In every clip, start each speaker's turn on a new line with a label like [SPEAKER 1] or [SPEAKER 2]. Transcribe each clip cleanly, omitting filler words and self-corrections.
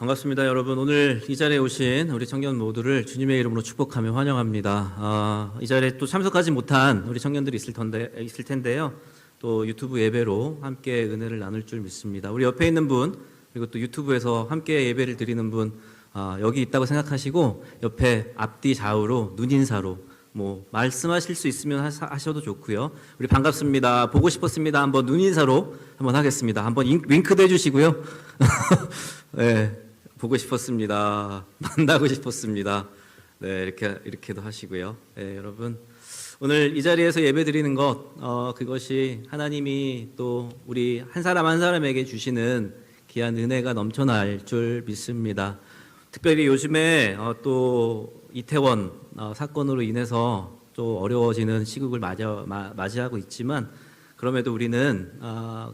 [SPEAKER 1] 반갑습니다, 여러분. 오늘 이 자리에 오신 우리 청년 모두를 주님의 이름으로 축복하며 환영합니다. 이 자리에 또 참석하지 못한 우리 청년들이 있을 텐데요. 또 유튜브 예배로 함께 은혜를 나눌 줄 믿습니다. 우리 옆에 있는 분, 그리고 또 유튜브에서 함께 예배를 드리는 분, 여기 있다고 생각하시고 옆에 앞뒤 좌우로 눈인사로 말씀하실 수 있으면 하셔도 좋고요. 우리 반갑습니다, 보고 싶었습니다, 한번 눈인사로 한번 하겠습니다. 한번 윙크도 해주시고요. 네, 보고 싶었습니다, 만나고 싶었습니다. 네, 이렇게도 하시고요. 네, 여러분, 오늘 이 자리에서 예배 드리는 것, 그것이 하나님이 또 우리 한 사람 한 사람에게 주시는 귀한 은혜가 넘쳐날 줄 믿습니다. 특별히 요즘에 또 이태원 사건으로 인해서 또 어려워지는 시국을 맞이하고 있지만, 그럼에도 우리는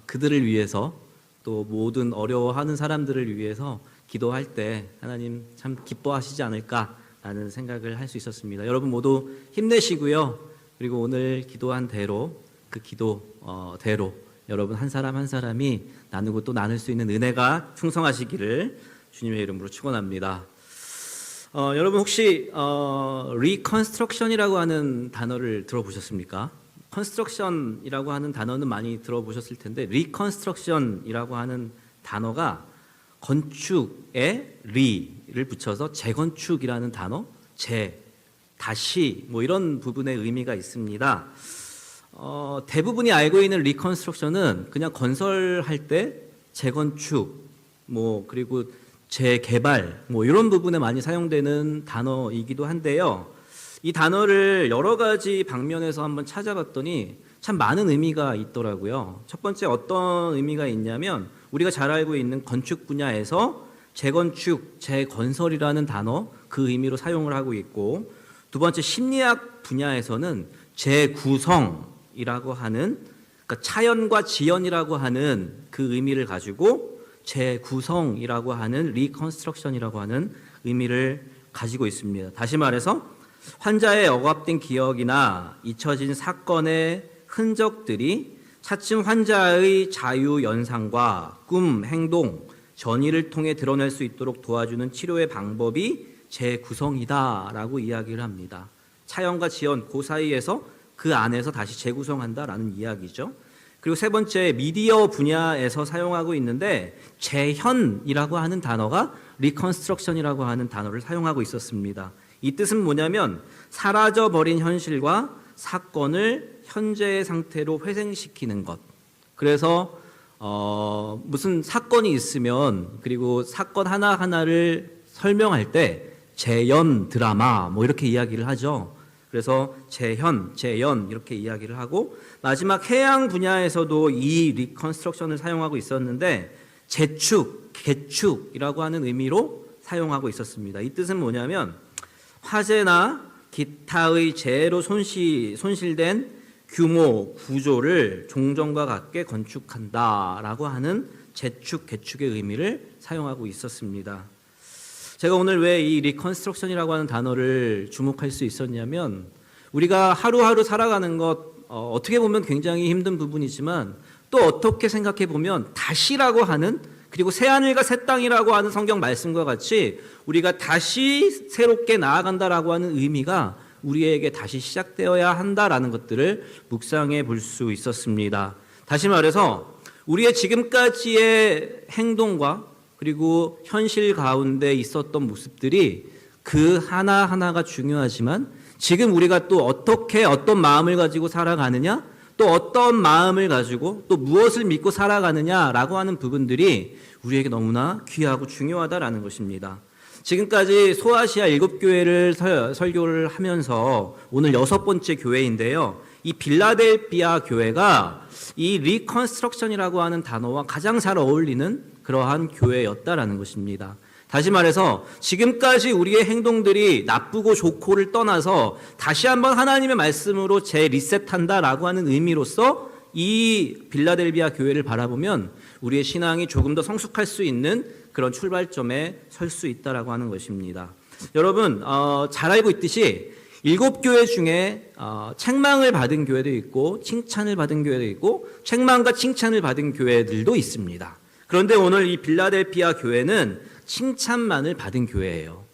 [SPEAKER 1] 그들을 위해서 또 모든 어려워하는 사람들을 위해서 기도할 때 하나님 참 기뻐하시지 않을까라는 생각을 할 수 있었습니다. 여러분 모두 힘내시고요. 그리고 오늘 기도한 대로, 그 기도대로 여러분 한 사람 한 사람이 나누고 또 나눌 수 있는 은혜가 충성하시기를 주님의 이름으로 축원합니다. 여러분 혹시 리컨스트럭션이라고 하는 단어를 들어보셨습니까? 컨스트럭션이라고 하는 단어는 많이 들어보셨을 텐데, 리컨스트럭션이라고 하는 단어가 건축에 리를 붙여서 재건축이라는 단어, 다시 이런 부분의 의미가 있습니다. 대부분이 알고 있는 리컨스트럭션은 그냥 건설할 때 재건축, 그리고 재개발 이런 부분에 많이 사용되는 단어이기도 한데요. 이 단어를 여러 가지 방면에서 한번 찾아봤더니 참 많은 의미가 있더라고요. 첫 번째 어떤 의미가 있냐면, 우리가 잘 알고 있는 건축 분야에서 재건축, 재건설이라는 단어, 그 의미로 사용을 하고 있고, 두 번째 심리학 분야에서는 재구성이라고 하는, 그러니까 차연과 지연이라고 하는 그 의미를 가지고 재구성이라고 하는 리컨스트럭션이라고 하는 의미를 가지고 있습니다. 다시 말해서 환자의 억압된 기억이나 잊혀진 사건의 흔적들이 차츰 환자의 자유 연상과 꿈, 행동, 전이를 통해 드러낼 수 있도록 도와주는 치료의 방법이 재구성이다라고 이야기를 합니다. 차연과 지연, 그 사이에서 그 안에서 다시 재구성한다라는 이야기죠. 그리고 세 번째, 미디어 분야에서 사용하고 있는데 재현이라고 하는 단어가 리컨스트럭션이라고 하는 단어를 사용하고 있었습니다. 이 뜻은 뭐냐면, 사라져버린 현실과 사건을 현재의 상태로 회생시키는 것. 그래서 무슨 사건이 있으면, 그리고 사건 하나하나를 설명할 때 재연 드라마 이렇게 이야기를 하죠. 그래서 재현, 재연 이렇게 이야기를 하고, 마지막 해양 분야에서도 이 리컨스트럭션을 사용하고 있었는데 재축, 개축이라고 하는 의미로 사용하고 있었습니다. 이 뜻은 뭐냐면, 화재나 기타의 재해로 손실된 규모, 구조를 종전과 같게 건축한다라고 하는 재축, 개축의 의미를 사용하고 있었습니다. 제가 오늘 왜 이 리컨스트럭션이라고 하는 단어를 주목할 수 있었냐면, 우리가 하루하루 살아가는 것, 어떻게 보면 굉장히 힘든 부분이지만, 또 어떻게 생각해 보면 다시라고 하는, 그리고 새하늘과 새 땅이라고 하는 성경 말씀과 같이 우리가 다시 새롭게 나아간다라고 하는 의미가 우리에게 다시 시작되어야 한다라는 것들을 묵상해 볼 수 있었습니다. 다시 말해서 우리의 지금까지의 행동과 그리고 현실 가운데 있었던 모습들이 그 하나하나가 중요하지만, 지금 우리가 또 어떻게 어떤 마음을 가지고 살아가느냐, 또 어떤 마음을 가지고 또 무엇을 믿고 살아가느냐라고 하는 부분들이 우리에게 너무나 귀하고 중요하다라는 것입니다. 지금까지 소아시아 7교회를 설교를 하면서 오늘 6번째 교회인데요. 이 빌라델피아 교회가 이 리컨스트럭션이라고 하는 단어와 가장 잘 어울리는 그러한 교회였다라는 것입니다. 다시 말해서 지금까지 우리의 행동들이 나쁘고 좋고를 떠나서 다시 한번 하나님의 말씀으로 재리셋한다라고 하는 의미로서 이 빌라델비아 교회를 바라보면 우리의 신앙이 조금 더 성숙할 수 있는 그런 출발점에 설 수 있다라고 하는 것입니다. 여러분 잘 알고 있듯이 7교회 중에 책망을 받은 교회도 있고 칭찬을 받은 교회도 있고 책망과 칭찬을 받은 교회들도 있습니다. 그런데 오늘 이 빌라델피아 교회는 칭찬만을 받은 교회예요.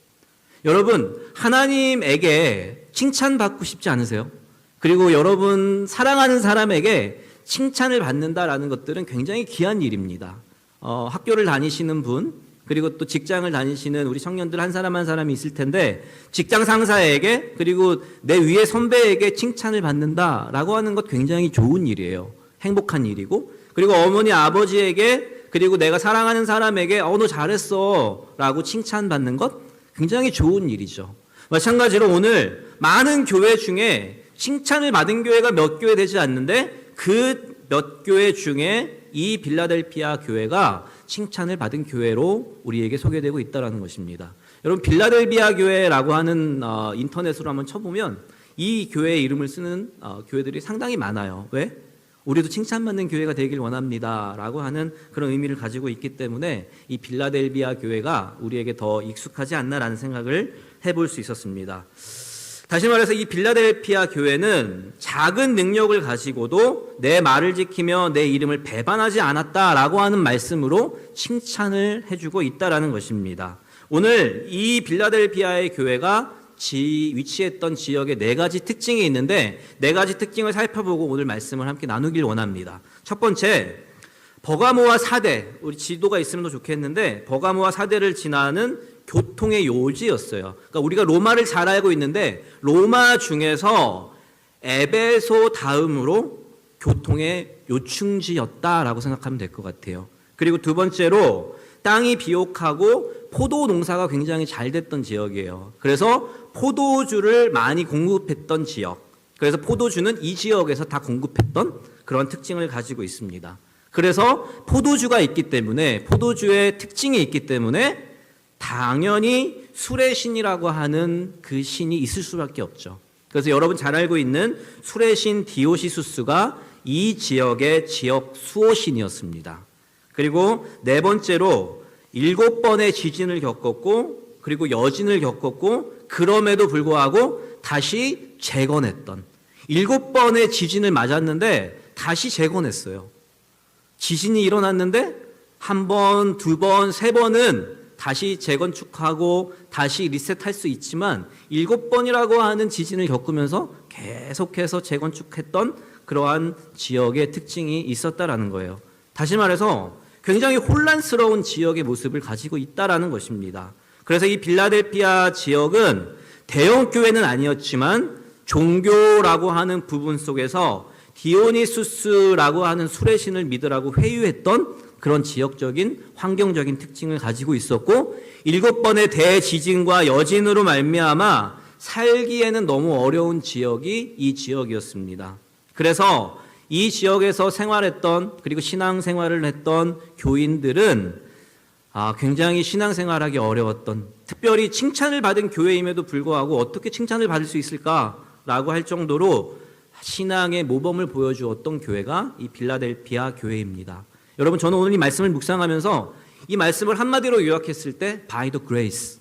[SPEAKER 1] 여러분, 하나님에게 칭찬받고 싶지 않으세요? 그리고 여러분 사랑하는 사람에게 칭찬을 받는다라는 것들은 굉장히 귀한 일입니다. 학교를 다니시는 분, 그리고 또 직장을 다니시는 우리 청년들 한 사람 한 사람이 있을 텐데, 직장 상사에게 그리고 내 위에 선배에게 칭찬을 받는다라고 하는 것 굉장히 좋은 일이에요. 행복한 일이고, 그리고 어머니 아버지에게 그리고 내가 사랑하는 사람에게 너 잘했어 라고 칭찬받는 것 굉장히 좋은 일이죠. 마찬가지로 오늘 많은 교회 중에 칭찬을 받은 교회가 몇 교회 되지 않는데, 그 몇 교회 중에 이 빌라델피아 교회가 칭찬을 받은 교회로 우리에게 소개되고 있다는 것입니다. 여러분, 빌라델피아 교회라고 하는 인터넷으로 한번 쳐보면 이 교회의 이름을 쓰는 교회들이 상당히 많아요. 왜? 우리도 칭찬받는 교회가 되길 원합니다 라고 하는 그런 의미를 가지고 있기 때문에 이 빌라델피아 교회가 우리에게 더 익숙하지 않나라는 생각을 해볼 수 있었습니다. 다시 말해서 이 빌라델피아 교회는 작은 능력을 가지고도 내 말을 지키며 내 이름을 배반하지 않았다라고 하는 말씀으로 칭찬을 해주고 있다라는 것입니다. 오늘 이 빌라델피아의 교회가 위치했던 지역에 4가지 특징이 있는데, 4가지 특징을 살펴보고 오늘 말씀을 함께 나누길 원합니다. 첫 번째, 버가모와 사대, 우리 지도가 있으면 더 좋겠는데 버가모와 사대를 지나는 교통의 요지였어요. 그러니까 우리가 로마를 잘 알고 있는데 로마 중에서 에베소 다음으로 교통의 요충지였다라고 생각하면 될 것 같아요. 그리고 두 번째로 땅이 비옥하고 포도 농사가 굉장히 잘 됐던 지역이에요. 그래서 포도주를 많이 공급했던 지역. 그래서 포도주는 이 지역에서 다 공급했던 그런 특징을 가지고 있습니다. 그래서 포도주가 있기 때문에, 포도주의 특징이 있기 때문에 당연히 술의 신이라고 하는 그 신이 있을 수밖에 없죠. 그래서 여러분 잘 알고 있는 술의 신 디오시수스가 이 지역의 지역 수호신이었습니다. 그리고 4번째로 7번의 지진을 겪었고, 그리고 여진을 겪었고, 그럼에도 불구하고 다시 재건했던, 7번의 지진을 맞았는데 다시 재건했어요. 지진이 일어났는데 1번, 2번, 3번은 다시 재건축하고 다시 리셋할 수 있지만 7번이라고 하는 지진을 겪으면서 계속해서 재건축했던 그러한 지역의 특징이 있었다라는 거예요. 다시 말해서 굉장히 혼란스러운 지역의 모습을 가지고 있다라는 것입니다. 그래서 이 빌라델피아 지역은 대형 교회는 아니었지만 종교라고 하는 부분 속에서 디오니수스라고 하는 술의 신을 믿으라고 회유했던 그런 지역적인 환경적인 특징을 가지고 있었고, 7번의 대지진과 여진으로 말미암아 살기에는 너무 어려운 지역이 이 지역이었습니다. 그래서 이 지역에서 생활했던, 그리고 신앙생활을 했던 교인들은 굉장히 신앙생활하기 어려웠던, 특별히 칭찬을 받은 교회임에도 불구하고 어떻게 칭찬을 받을 수 있을까라고 할 정도로 신앙의 모범을 보여주었던 교회가 이 빌라델피아 교회입니다. 여러분, 저는 오늘 이 말씀을 묵상하면서 이 말씀을 한마디로 요약했을 때 by the grace,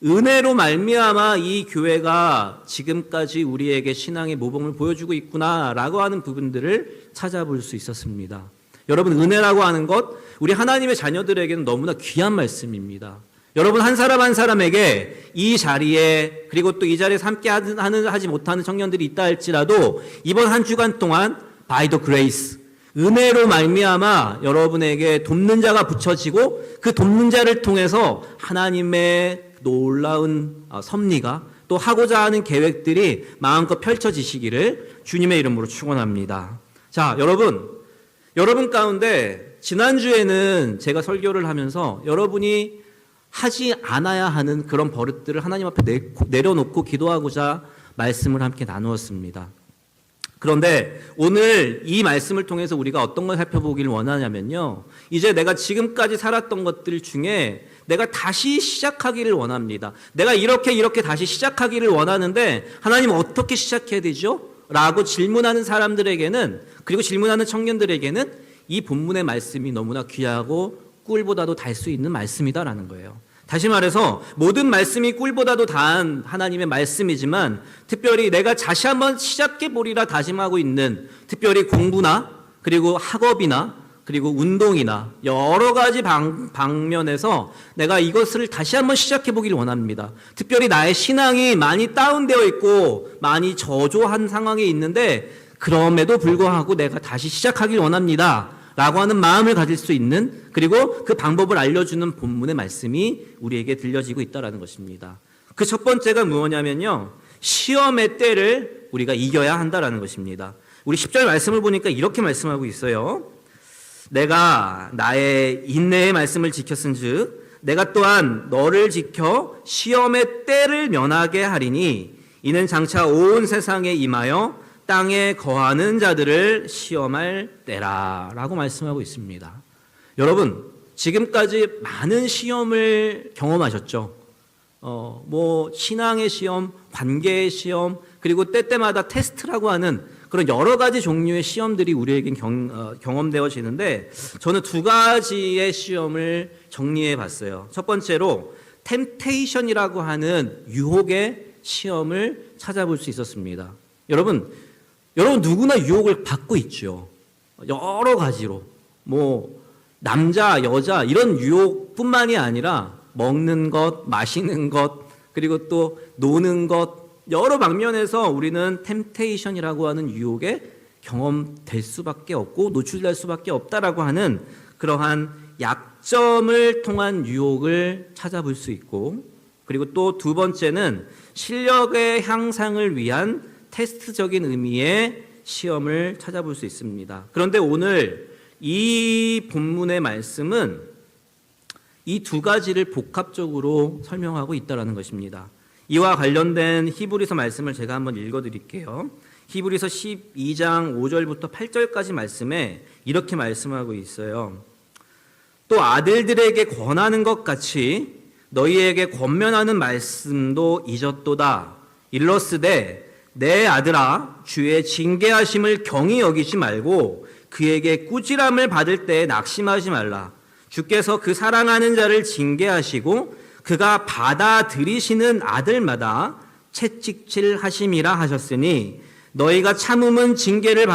[SPEAKER 1] 은혜로 말미암아 이 교회가 지금까지 우리에게 신앙의 모범을 보여주고 있구나라고 하는 부분들을 찾아볼 수 있었습니다. 여러분, 은혜라고 하는 것, 우리 하나님의 자녀들에게는 너무나 귀한 말씀입니다. 여러분, 한 사람 한 사람에게 이 자리에, 그리고 또 이 자리에서 함께 하지 못하는 청년들이 있다 할지라도 이번 한 주간 동안 by the grace, 은혜로 말미암아 여러분에게 돕는 자가 붙여지고 그 돕는 자를 통해서 하나님의 놀라운 섭리가, 또 하고자 하는 계획들이 마음껏 펼쳐지시기를 주님의 이름으로 축원합니다. 자, 여러분 가운데 지난주에는 제가 설교를 하면서 여러분이 하지 않아야 하는 그런 버릇들을 하나님 앞에 내려놓고 기도하고자 말씀을 함께 나누었습니다. 그런데 오늘 이 말씀을 통해서 우리가 어떤 걸 살펴보기를 원하냐면요, 이제 내가 지금까지 살았던 것들 중에 내가 다시 시작하기를 원합니다. 내가 이렇게 다시 시작하기를 원하는데 하나님 어떻게 시작해야 되죠? 라고 질문하는 사람들에게는, 그리고 질문하는 청년들에게는 이 본문의 말씀이 너무나 귀하고 꿀보다도 달 수 있는 말씀이다라는 거예요. 다시 말해서 모든 말씀이 꿀보다도 다한 하나님의 말씀이지만, 특별히 내가 다시 한번 시작해보리라 다짐하고 있는, 특별히 공부나 그리고 학업이나 그리고 운동이나 여러 가지 방면에서 내가 이것을 다시 한번 시작해 보기를 원합니다. 특별히 나의 신앙이 많이 다운되어 있고 많이 저조한 상황에 있는데 그럼에도 불구하고 내가 다시 시작하길 원합니다. 라고 하는 마음을 가질 수 있는, 그리고 그 방법을 알려주는 본문의 말씀이 우리에게 들려지고 있다는 것입니다. 그 첫 번째가 무엇냐면요, 시험의 때를 우리가 이겨야 한다는 것입니다. 우리 10절 말씀을 보니까 이렇게 말씀하고 있어요. 내가 나의 인내의 말씀을 지켰은즉 내가 또한 너를 지켜 시험의 때를 면하게 하리니 이는 장차 온 세상에 임하여 땅에 거하는 자들을 시험할 때라 라고 말씀하고 있습니다. 여러분, 지금까지 많은 시험을 경험하셨죠? 신앙의 시험, 관계의 시험, 그리고 때때마다 테스트라고 하는 그런 여러 가지 종류의 시험들이 우리에겐 경험되어지는데, 저는 두 가지의 시험을 정리해 봤어요. 첫 번째로 템테이션이라고 하는 유혹의 시험을 찾아볼 수 있었습니다. 여러분 누구나 유혹을 받고 있죠. 여러 가지로. 남자, 여자 이런 유혹뿐만이 아니라 먹는 것, 마시는 것, 그리고 또 노는 것, 여러 방면에서 우리는 템테이션이라고 하는 유혹에 경험될 수밖에 없고 노출될 수밖에 없다라고 하는 그러한 약점을 통한 유혹을 찾아볼 수 있고, 그리고 또 두 번째는 실력의 향상을 위한 테스트적인 의미의 시험을 찾아볼 수 있습니다. 그런데 오늘 이 본문의 말씀은 이 두 가지를 복합적으로 설명하고 있다는 것입니다. 이와 관련된 히브리서 말씀을 제가 한번 읽어드릴게요. 히브리서 12장 5절부터 8절까지 말씀에 이렇게 말씀하고 있어요. 또 아들들에게 권하는 것 같이 너희에게 권면하는 말씀도 잊었도다. 일러스되 내 아들아, 주의 징계하심을 경히 여기지 말고 그에게 꾸지람을 받을 때 낙심하지 말라. 주께서 그 사랑하는 자를 징계하시고 그가 받아들이시는 아들마다 채찍질 하심이라 하셨으니 너희가 참음은 징계를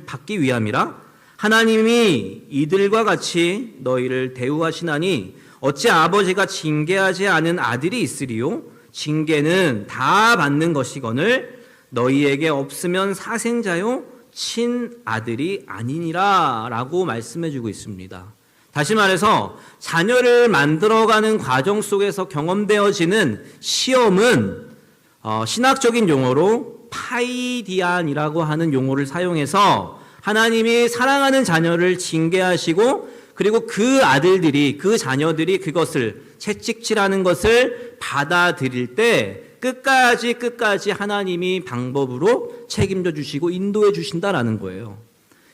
[SPEAKER 1] 받기 위함이라. 하나님이 이들과 같이 너희를 대우하시나니 어찌 아버지가 징계하지 않은 아들이 있으리요? 징계는 다 받는 것이거늘 너희에게 없으면 사생자요 친아들이 아니니라 라고 말씀해주고 있습니다. 다시 말해서 자녀를 만들어가는 과정 속에서 경험되어지는 시험은 신학적인 용어로 파이디안이라고 하는 용어를 사용해서 하나님이 사랑하는 자녀를 징계하시고 그리고 그 아들들이, 그 자녀들이 그것을 채찍질하는 것을 받아들일 때 끝까지 하나님이 방법으로 책임져 주시고 인도해 주신다라는 거예요.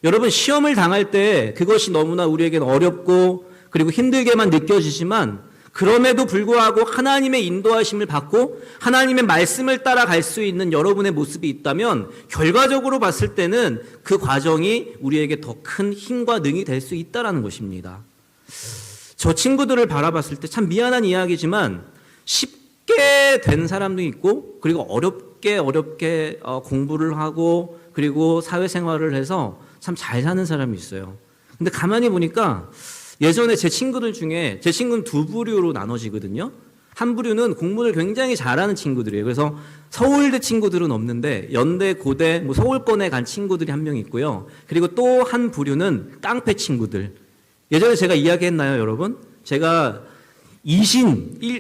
[SPEAKER 1] 여러분, 시험을 당할 때 그것이 너무나 우리에게는 어렵고 그리고 힘들게만 느껴지지만 그럼에도 불구하고 하나님의 인도하심을 받고 하나님의 말씀을 따라갈 수 있는 여러분의 모습이 있다면 결과적으로 봤을 때는 그 과정이 우리에게 더 큰 힘과 능이 될 수 있다는 것입니다. 저 친구들을 바라봤을 때 참 미안한 이야기지만 쉽게 된 사람도 있고 그리고 어렵게 공부를 하고 그리고 사회생활을 해서 참 잘 사는 사람이 있어요. 근데 가만히 보니까 예전에 제 친구들 중에, 제 친구는 두 부류로 나눠지거든요. 한 부류는 공부를 굉장히 잘하는 친구들이에요. 그래서 서울대 친구들은 없는데 연대, 고대, 서울권에 간 친구들이 한 명 있고요. 그리고 또 한 부류는 깡패 친구들. 예전에 제가 이야기했나요, 여러분? 제가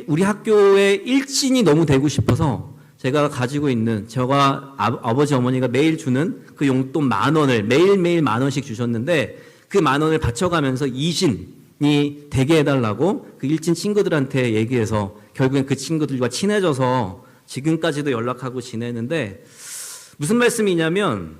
[SPEAKER 1] 우리 학교의 일진이 너무 되고 싶어서 제가 가지고 있는, 제가 아버지 어머니가 매일 주는 그 용돈 10,000원을 매일매일 10,000원씩 주셨는데 그 10,000원을 바쳐가면서 이진이 되게 해달라고 그 일진 친구들한테 얘기해서 결국엔 그 친구들과 친해져서 지금까지도 연락하고 지내는데, 무슨 말씀이냐면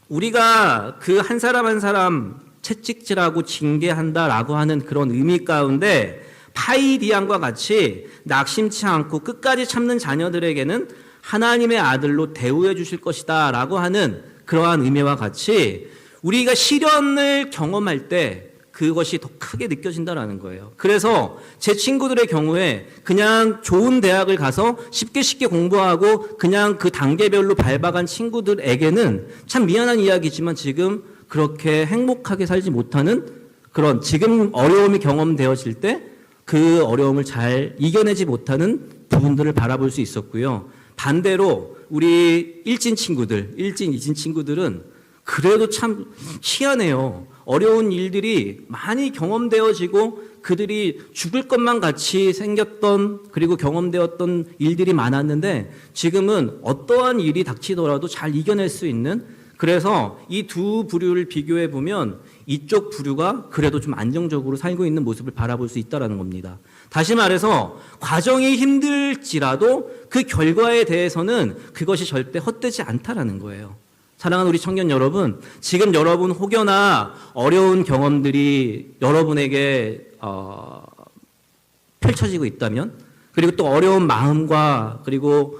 [SPEAKER 1] 우리가 그 한 사람 한 사람 채찍질하고 징계한다라고 하는 그런 의미 가운데 파이디안과 같이 낙심치 않고 끝까지 참는 자녀들에게는 하나님의 아들로 대우해 주실 것이다 라고 하는 그러한 의미와 같이 우리가 시련을 경험할 때 그것이 더 크게 느껴진다라는 거예요. 그래서 제 친구들의 경우에 그냥 좋은 대학을 가서 쉽게 공부하고 그냥 그 단계별로 밟아간 친구들에게는 참 미안한 이야기지만 지금 그렇게 행복하게 살지 못하는 그런 지금 어려움이 경험되어질 때 그 어려움을 잘 이겨내지 못하는 부분들을 바라볼 수 있었고요. 반대로 우리 일진 친구들, 일진, 이진 친구들은 그래도 참 희한해요. 어려운 일들이 많이 경험되어지고 그들이 죽을 것만 같이 생겼던 그리고 경험되었던 일들이 많았는데 지금은 어떠한 일이 닥치더라도 잘 이겨낼 수 있는, 그래서 이 두 부류를 비교해 보면 이쪽 부류가 그래도 좀 안정적으로 살고 있는 모습을 바라볼 수 있다는 겁니다. 다시 말해서 과정이 힘들지라도 그 결과에 대해서는 그것이 절대 헛되지 않다라는 거예요. 사랑하는 우리 청년 여러분, 지금 여러분 혹여나 어려운 경험들이 여러분에게 펼쳐지고 있다면, 그리고 또 어려운 마음과 그리고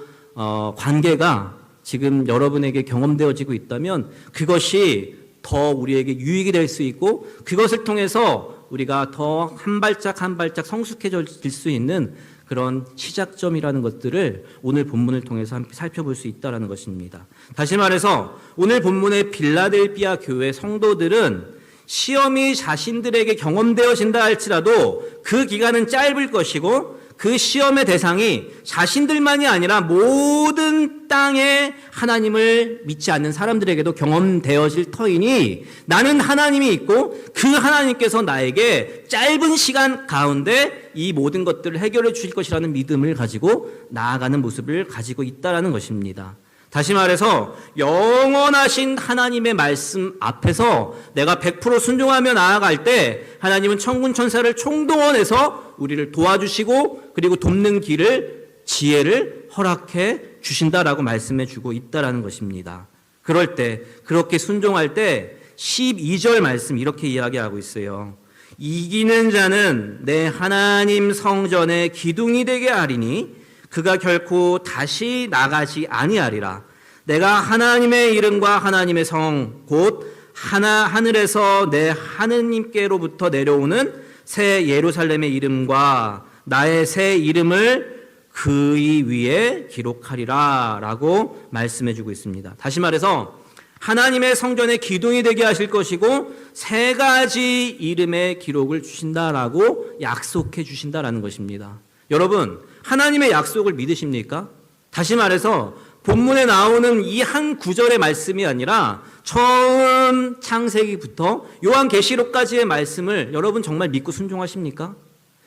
[SPEAKER 1] 관계가 지금 여러분에게 경험되어지고 있다면 그것이 더 우리에게 유익이 될 수 있고 그것을 통해서 우리가 더 한 발짝 한 발짝 성숙해질 수 있는 그런 시작점이라는 것들을 오늘 본문을 통해서 함께 살펴볼 수 있다는 것입니다. 다시 말해서 오늘 본문의 빌라델비아 교회 성도들은 시험이 자신들에게 경험되어진다 할지라도 그 기간은 짧을 것이고 그 시험의 대상이 자신들만이 아니라 모든 땅에 하나님을 믿지 않는 사람들에게도 경험되어질 터이니 나는 하나님이 있고 그 하나님께서 나에게 짧은 시간 가운데 이 모든 것들을 해결해 주실 것이라는 믿음을 가지고 나아가는 모습을 가지고 있다는 것입니다. 다시 말해서 영원하신 하나님의 말씀 앞에서 내가 100% 순종하며 나아갈 때 하나님은 천군 천사를 총동원해서 우리를 도와주시고 그리고 돕는 길을, 지혜를 허락해 주신다라고 말씀해 주고 있다라는 것입니다. 그럴 때, 그렇게 순종할 때 12절 말씀 이렇게 이야기하고 있어요. 이기는 자는 내 하나님 성전의 기둥이 되게 하리니 그가 결코 다시 나가지 아니하리라. 내가 하나님의 이름과 하나님의 성 곧 하늘에서 내 하느님께로부터 내려오는 새 예루살렘의 이름과 나의 새 이름을 그의 위에 기록하리라 라고 말씀해 주고 있습니다. 다시 말해서 하나님의 성전의 기둥이 되게 하실 것이고 세 가지 이름의 기록을 주신다라고 약속해 주신다라는 것입니다. 여러분, 하나님의 약속을 믿으십니까? 다시 말해서 본문에 나오는 이 한 구절의 말씀이 아니라 처음 창세기부터 요한계시록까지의 말씀을 여러분 정말 믿고 순종하십니까?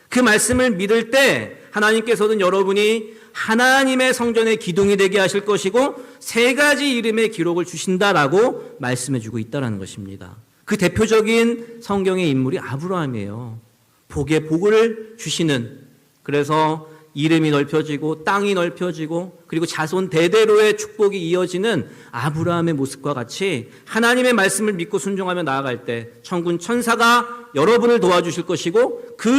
[SPEAKER 1] 그 말씀을 믿을 때 하나님께서는 여러분이 하나님의 성전의 기둥이 되게 하실 것이고 세 가지 이름의 기록을 주신다라고 말씀해 주고 있다는 것입니다. 그 대표적인 성경의 인물이 아브라함이에요. 복에 복을 주시는, 그래서 이름이 넓혀지고 땅이 넓혀지고 그리고 자손 대대로의 축복이 이어지는 아브라함의 모습과 같이 하나님의 말씀을 믿고 순종하며 나아갈 때 천군 천사가 여러분을 도와주실 것이고 그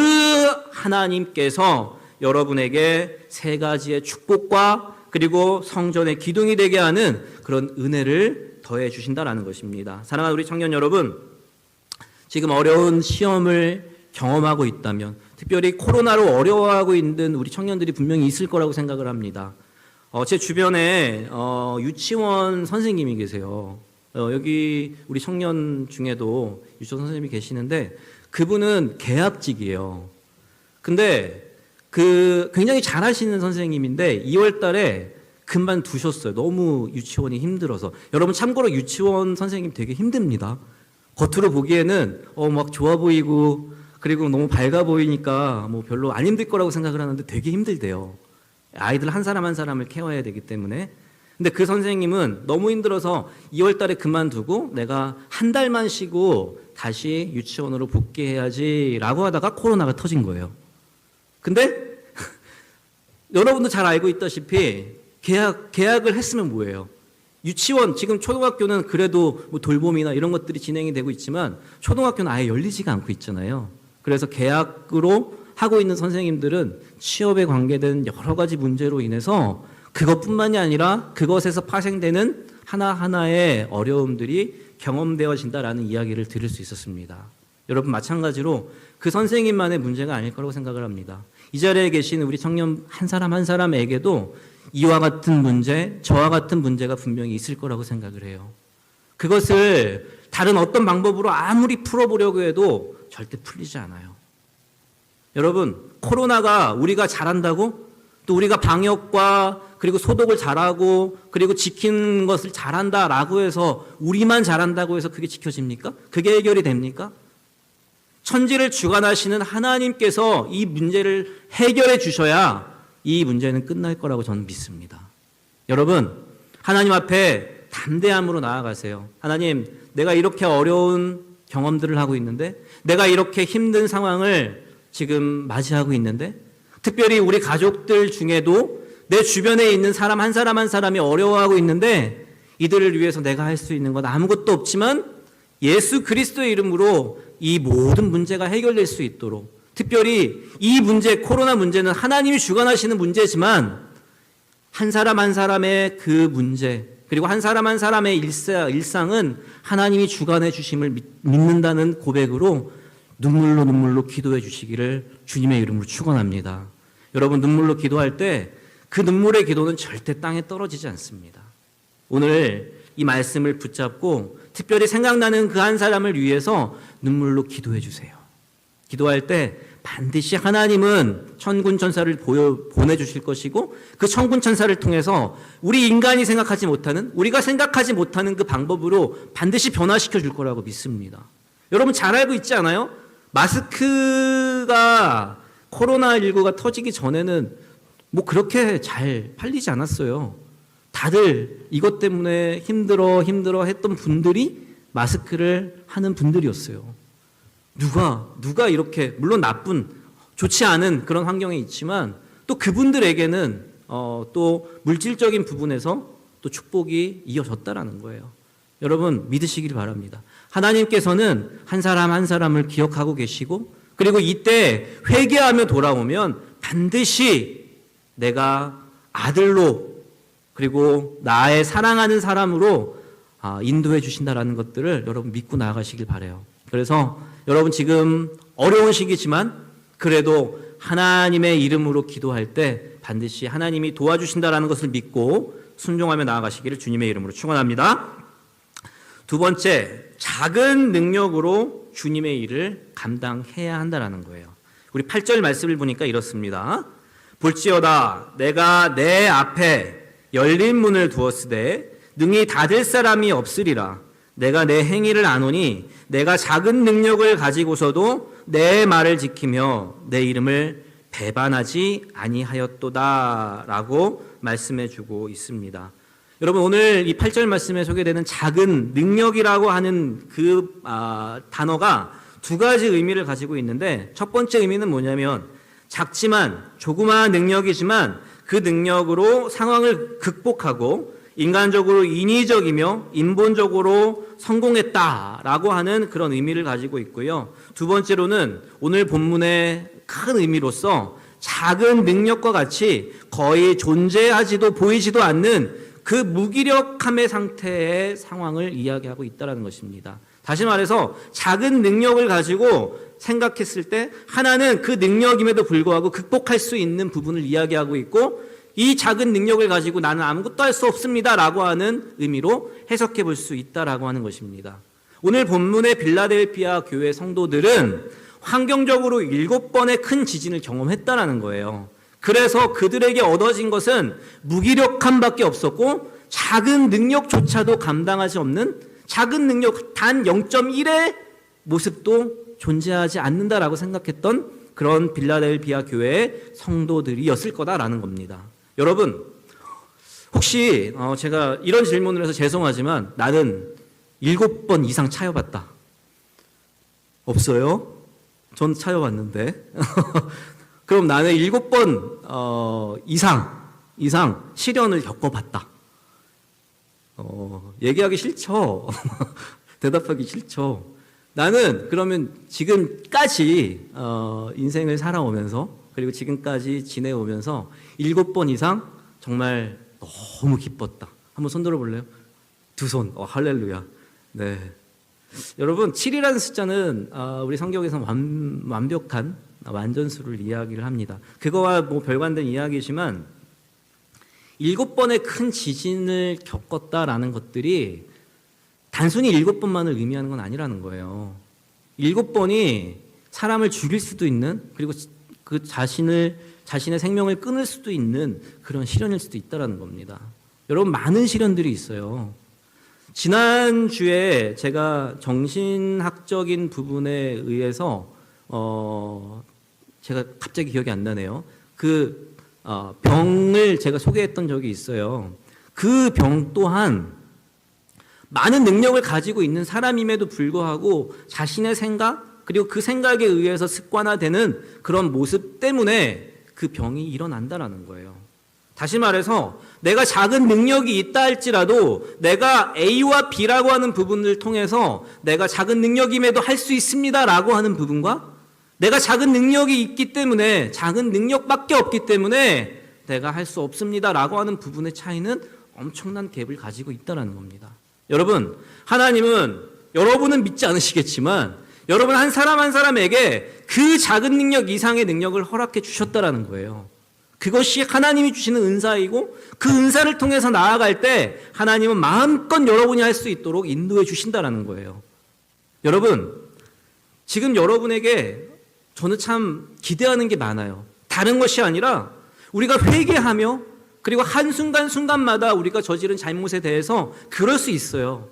[SPEAKER 1] 하나님께서 여러분에게 세 가지의 축복과 그리고 성전의 기둥이 되게 하는 그런 은혜를 더해 주신다라는 것입니다. 사랑하는 우리 청년 여러분, 지금 어려운 시험을 경험하고 있다면, 특별히 코로나로 어려워하고 있는 우리 청년들이 분명히 있을 거라고 생각을 합니다. 제 주변에 유치원 선생님이 계세요. 여기 우리 청년 중에도 유치원 선생님이 계시는데 그분은 계약직이에요. 근데 굉장히 잘하시는 선생님인데 2월 달에 그만두셨어요. 너무 유치원이 힘들어서. 여러분 참고로 유치원 선생님 되게 힘듭니다. 겉으로 보기에는 막 좋아 보이고 그리고 너무 밝아 보이니까 뭐 별로 안 힘들 거라고 생각을 하는데 되게 힘들대요. 아이들 한 사람 한 사람을 케어해야 되기 때문에. 근데 그 선생님은 너무 힘들어서 2월 달에 그만두고 내가 한 달만 쉬고 다시 유치원으로 복귀해야지라고 하다가 코로나가 터진 거예요. 근데 여러분도 잘 알고 있다시피 계약을 했으면 뭐예요? 유치원, 지금 초등학교는 그래도 뭐 돌봄이나 이런 것들이 진행이 되고 있지만 초등학교는 아예 열리지가 않고 있잖아요. 그래서 계약으로 하고 있는 선생님들은 취업에 관계된 여러 가지 문제로 인해서 그것뿐만이 아니라 그것에서 파생되는 하나하나의 어려움들이 경험되어진다라는 이야기를 들을 수 있었습니다. 여러분 마찬가지로 그 선생님만의 문제가 아닐 거라고 생각을 합니다. 이 자리에 계신 우리 청년 한 사람 한 사람에게도 이와 같은 문제, 저와 같은 문제가 분명히 있을 거라고 생각을 해요. 그것을 다른 어떤 방법으로 아무리 풀어보려고 해도 절대 풀리지 않아요. 여러분, 코로나가 우리가 잘한다고? 또 우리가 방역과 그리고 소독을 잘하고 그리고 지키는 것을 잘한다라고 해서 우리만 잘한다고 해서 그게 지켜집니까? 그게 해결이 됩니까? 천지를 주관하시는 하나님께서 이 문제를 해결해 주셔야 이 문제는 끝날 거라고 저는 믿습니다. 여러분, 하나님 앞에 담대함으로 나아가세요. 하나님, 내가 이렇게 어려운 경험들을 하고 있는데, 내가 이렇게 힘든 상황을 지금 맞이하고 있는데, 특별히 우리 가족들 중에도 내 주변에 있는 사람 한 사람 한 사람이 어려워하고 있는데, 이들을 위해서 내가 할 수 있는 건 아무것도 없지만 예수 그리스도의 이름으로 이 모든 문제가 해결될 수 있도록, 특별히 이 문제, 코로나 문제는 하나님이 주관하시는 문제지만 한 사람 한 사람의 그 문제, 그리고 한 사람 한 사람의 일상은 하나님이 주관해 주심을 믿는다는 고백으로 눈물로 기도해 주시기를 주님의 이름으로 축원합니다. 여러분, 눈물로 기도할 때 그 눈물의 기도는 절대 땅에 떨어지지 않습니다. 오늘 이 말씀을 붙잡고 특별히 생각나는 그 한 사람을 위해서 눈물로 기도해 주세요. 기도할 때 반드시 하나님은 천군 천사를 보내주실 것이고, 그 천군 천사를 통해서 우리 인간이 생각하지 못하는, 우리가 생각하지 못하는 그 방법으로 반드시 변화시켜 줄 거라고 믿습니다. 여러분 잘 알고 있지 않아요? 마스크가 코로나19가 터지기 전에는 뭐 그렇게 잘 팔리지 않았어요. 다들 이것 때문에 힘들어 했던 분들이 마스크를 하는 분들이었어요. 누가 이렇게, 물론 나쁜, 좋지 않은 그런 환경에 있지만 또 그분들에게는 또 물질적인 부분에서 또 축복이 이어졌다라는 거예요. 여러분 믿으시길 바랍니다. 하나님께서는 한 사람 한 사람을 기억하고 계시고, 그리고 이때 회개하며 돌아오면 반드시 내가 아들로, 그리고 나의 사랑하는 사람으로 인도해 주신다라는 것들을 여러분 믿고 나아가시길 바라요. 그래서 여러분 지금 어려운 시기지만 그래도 하나님의 이름으로 기도할 때 반드시 하나님이 도와주신다라는 것을 믿고 순종하며 나아가시기를 주님의 이름으로 축원합니다. 두 번째, 작은 능력으로 주님의 일을 감당해야 한다라는 거예요. 우리 8절 말씀을 보니까 이렇습니다. 볼지어다 내가 내 앞에 열린 문을 두었으되 능히 닫을 사람이 없으리라. 내가 내 행위를 아노니 내가 작은 능력을 가지고서도 내 말을 지키며 내 이름을 배반하지 아니하였도다 라고 말씀해 주고 있습니다. 여러분, 오늘 이 8절 말씀에 소개되는 작은 능력이라고 하는 그 단어가 두 가지 의미를 가지고 있는데, 첫 번째 의미는 뭐냐면 작지만 조그마한 능력이지만 그 능력으로 상황을 극복하고 인간적으로 인위적이며 인본적으로 성공했다라고 하는 그런 의미를 가지고 있고요. 두 번째로는 오늘 본문의 큰 의미로서 작은 능력과 같이 거의 존재하지도 보이지도 않는 그 무기력함의 상태의 상황을 이야기하고 있다는 것입니다. 다시 말해서 작은 능력을 가지고 생각했을 때 하나는 그 능력임에도 불구하고 극복할 수 있는 부분을 이야기하고 있고, 이 작은 능력을 가지고 나는 아무것도 할 수 없습니다 라고 하는 의미로 해석해 볼 수 있다라고 하는 것입니다. 오늘 본문의 빌라델피아 교회 성도들은 환경적으로 7번의 큰 지진을 경험했다라는 거예요. 그래서 그들에게 얻어진 것은 무기력함밖에 없었고, 작은 능력조차도 감당하지 없는, 작은 능력 단 0.1의 모습도 존재하지 않는다라고 생각했던 그런 빌라델피아 교회의 성도들이었을 거다라는 겁니다. 여러분, 혹시 제가 이런 질문을 해서 죄송하지만 나는 7번 이상 차여봤다. 없어요? 전 차여봤는데. 그럼 나는 7번 이상 시련을 겪어봤다. 얘기하기 싫죠. 대답하기 싫죠. 나는 그러면 지금까지 인생을 살아오면서, 그리고 지금까지 지내오면서 7번 이상 정말 너무 기뻤다. 한번 손 들어볼래요? 두 손. 할렐루야. 네. 여러분, 7이라는 숫자는 우리 성경에서 완벽한 완전수를 이야기를 합니다. 그거와 뭐 별관된 이야기지만 7번의 큰 지진을 겪었다라는 것들이 단순히 7번만을 의미하는 건 아니라는 거예요. 7번이 사람을 죽일 수도 있는, 그리고 그 자신의 생명을 끊을 수도 있는 그런 시련일 수도 있다는 겁니다. 여러분, 많은 시련들이 있어요. 지난주에 제가 정신학적인 부분에 의해서 제가 갑자기 기억이 안 나네요. 병을 제가 소개했던 적이 있어요. 그 병 또한 많은 능력을 가지고 있는 사람임에도 불구하고 자신의 생각, 그리고 그 생각에 의해서 습관화되는 그런 모습 때문에 그 병이 일어난다라는 거예요. 다시 말해서 내가 작은 능력이 있다 할지라도 내가 A와 B라고 하는 부분을 통해서 내가 작은 능력임에도 할 수 있습니다라고 하는 부분과 내가 작은 능력이 있기 때문에 작은 능력밖에 없기 때문에 내가 할 수 없습니다라고 하는 부분의 차이는 엄청난 갭을 가지고 있다는 겁니다. 여러분, 하나님은 여러분은 믿지 않으시겠지만 여러분 한 사람 한 사람에게 그 작은 능력 이상의 능력을 허락해 주셨다라는 거예요. 그것이 하나님이 주시는 은사이고 그 은사를 통해서 나아갈 때 하나님은 마음껏 여러분이 할 수 있도록 인도해 주신다라는 거예요. 여러분, 지금 여러분에게 저는 참 기대하는 게 많아요. 다른 것이 아니라 우리가 회개하며 그리고 한순간순간마다 우리가 저지른 잘못에 대해서 그럴 수 있어요.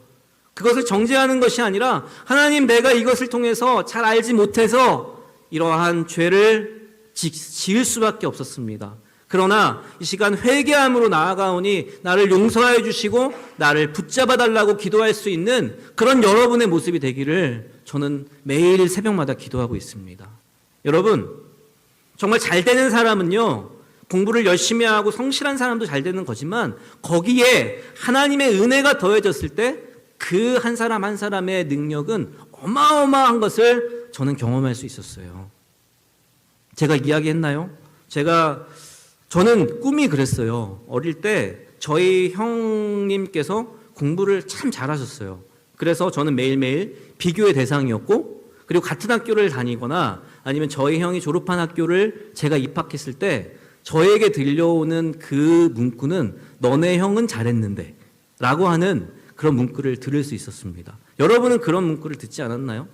[SPEAKER 1] 그것을 정죄하는 것이 아니라 하나님, 내가 이것을 통해서 잘 알지 못해서 이러한 죄를 지을 수밖에 없었습니다. 그러나 이 시간 회개함으로 나아가오니 나를 용서하여 주시고 나를 붙잡아 달라고 기도할 수 있는 그런 여러분의 모습이 되기를 저는 매일 새벽마다 기도하고 있습니다. 여러분, 정말 잘 되는 사람은요, 공부를 열심히 하고 성실한 사람도 잘 되는 거지만 거기에 하나님의 은혜가 더해졌을 때 그 한 사람 한 사람의 능력은 어마어마한 것을 저는 경험할 수 있었어요. 제가 이야기했나요? 저는 꿈이 그랬어요. 어릴 때 저희 형님께서 공부를 참 잘하셨어요. 그래서 저는 매일매일 비교의 대상이었고, 그리고 같은 학교를 다니거나 아니면 저희 형이 졸업한 학교를 제가 입학했을 때 저에게 들려오는 그 문구는 너네 형은 잘했는데 라고 하는 그런 문구를 들을 수 있었습니다. 여러분은 그런 문구를 듣지 않았나요?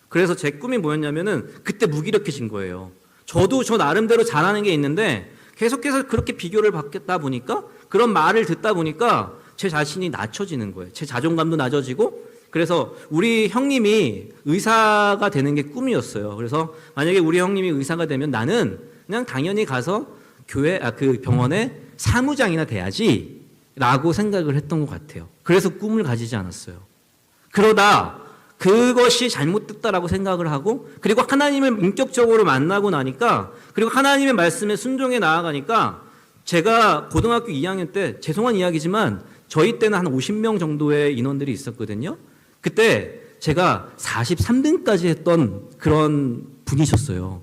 [SPEAKER 1] 그래서 제 꿈이 뭐였냐면은 그때 무기력해진 거예요. 저도 저 나름대로 잘하는 게 있는데 계속해서 그렇게 비교를 받겠다 보니까, 그런 말을 듣다 보니까 제 자신이 낮춰지는 거예요. 제 자존감도 낮아지고, 그래서 우리 형님이 의사가 되는 게 꿈이었어요. 그래서 만약에 우리 형님이 의사가 되면 나는 그냥 당연히 가서 그 병원에 사무장이나 돼야지 라고 생각을 했던 것 같아요. 그래서 꿈을 가지지 않았어요. 그러다 그것이 잘못됐다라고 생각을 하고, 그리고 하나님을 인격적으로 만나고 나니까, 그리고 하나님의 말씀에 순종해 나아가니까, 제가 고등학교 2학년 때, 죄송한 이야기지만 저희 때는 한 50명 정도의 인원들이 있었거든요. 그때 제가 43등까지 했던 그런 분이셨어요.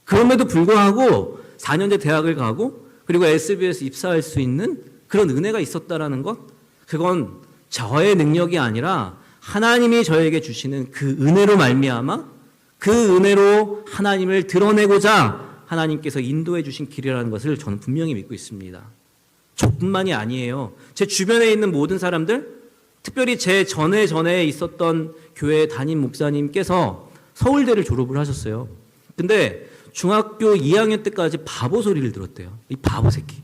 [SPEAKER 1] 그럼에도 불구하고 4년제 대학을 가고 그리고 SBS 입사할 수 있는 그런 은혜가 있었다라는 것, 그건 저의 능력이 아니라 하나님이 저에게 주시는 그 은혜로 말미암아 그 은혜로 하나님을 드러내고자 하나님께서 인도해 주신 길이라는 것을 저는 분명히 믿고 있습니다. 저뿐만이 아니에요. 제 주변에 있는 모든 사람들, 특별히 제 전에 있었던 교회 담임 목사님께서 서울대를 졸업을 하셨어요. 근데 중학교 2학년 때까지 바보 소리를 들었대요. 이 바보 새끼.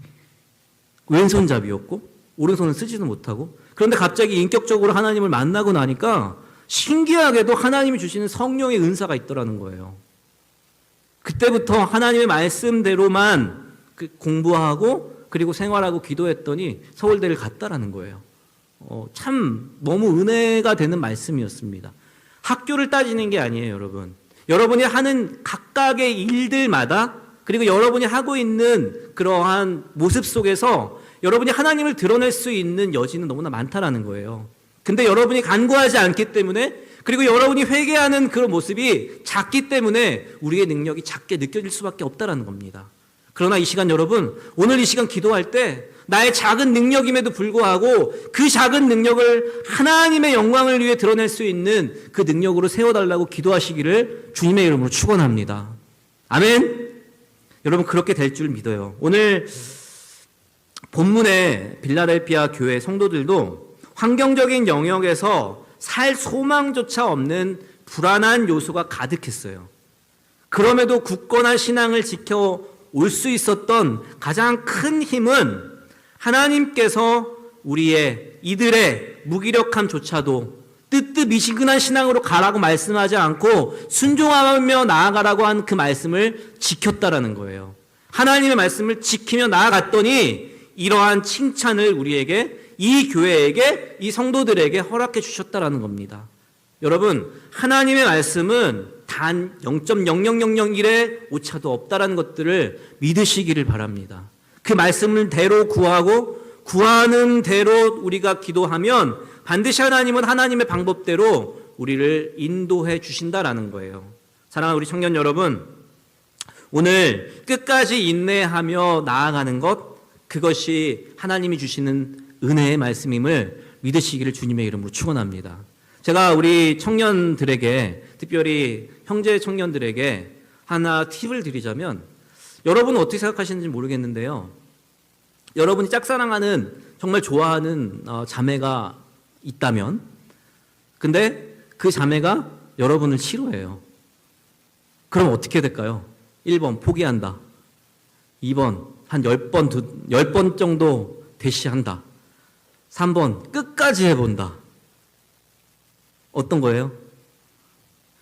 [SPEAKER 1] 왼손잡이였고 오른손은 쓰지도 못하고, 그런데 갑자기 인격적으로 하나님을 만나고 나니까 신기하게도 하나님이 주시는 성령의 은사가 있더라는 거예요. 그때부터 하나님의 말씀대로만 공부하고 그리고 생활하고 기도했더니 서울대를 갔다라는 거예요. 참 너무 은혜가 되는 말씀이었습니다. 학교를 따지는 게 아니에요, 여러분. 여러분이 하는 각각의 일들마다, 그리고 여러분이 하고 있는 그러한 모습 속에서 여러분이 하나님을 드러낼 수 있는 여지는 너무나 많다라는 거예요. 근데 여러분이 간구하지 않기 때문에, 그리고 여러분이 회개하는 그런 모습이 작기 때문에 우리의 능력이 작게 느껴질 수밖에 없다라는 겁니다. 그러나 이 시간 여러분, 오늘 이 시간 기도할 때 나의 작은 능력임에도 불구하고 그 작은 능력을 하나님의 영광을 위해 드러낼 수 있는 그 능력으로 세워달라고 기도하시기를 주님의 이름으로 축원합니다. 아멘. 여러분, 그렇게 될 줄 믿어요. 오늘 본문의 빌라델피아 교회 성도들도 환경적인 영역에서 살 소망조차 없는 불안한 요소가 가득했어요. 그럼에도 굳건한 신앙을 지켜올 수 있었던 가장 큰 힘은 하나님께서 이들의 무기력함조차도 뜨뜻미지근한 신앙으로 가라고 말씀하지 않고 순종하며 나아가라고 한 그 말씀을 지켰다라는 거예요. 하나님의 말씀을 지키며 나아갔더니 이러한 칭찬을 우리에게, 이 교회에게, 이 성도들에게 허락해 주셨다라는 겁니다. 여러분, 하나님의 말씀은 단 0.00001의 오차도 없다라는 것들을 믿으시기를 바랍니다. 그 말씀을 대로 구하고 구하는 대로 우리가 기도하면 반드시 하나님은 하나님의 방법대로 우리를 인도해 주신다라는 거예요. 사랑하는 우리 청년 여러분, 오늘 끝까지 인내하며 나아가는 것, 그것이 하나님이 주시는 은혜의 말씀임을 믿으시기를 주님의 이름으로 축원합니다. 제가 우리 청년들에게, 특별히 형제 청년들에게 하나 팁을 드리자면, 여러분은 어떻게 생각하시는지 모르겠는데요, 여러분이 짝사랑하는, 정말 좋아하는 자매가 있다면, 근데 그 자매가 여러분을 싫어해요. 그럼 어떻게 될까요? 1번 포기한다. 2번 한 10번 정도 대시한다. 3번 끝까지 해본다. 어떤 거예요?